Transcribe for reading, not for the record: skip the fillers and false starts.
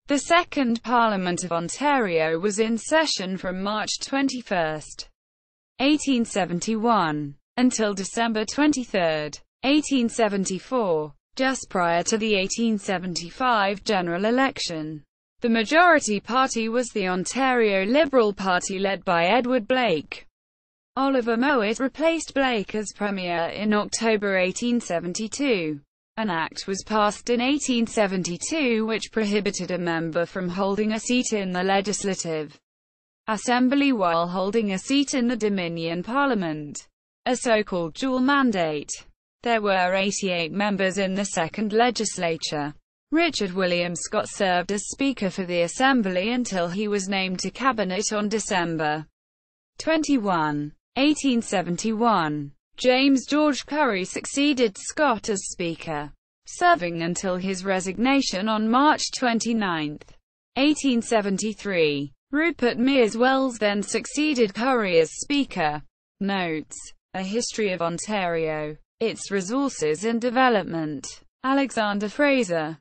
The Second Parliament of Ontario was in session from March 21, 1871, until December 23, 1874, just prior to the 1875 general election. The majority party was the Ontario Liberal Party led by Edward Blake. Oliver Mowat replaced Blake as Premier in October 1872. An act was passed in 1872 which prohibited a member from holding a seat in the Legislative Assembly while holding a seat in the Dominion Parliament, a so-called dual mandate. There were 88 members in the second legislature. Richard William Scott served as Speaker for the Assembly until he was named to Cabinet on December 21, 1871. James George Currie succeeded Scott as Speaker, serving until his resignation on March 29, 1873. Rupert Mearse Wells then succeeded Currie as Speaker. Notes: A History of Ontario, Its Resources and Development. Alexander Fraser.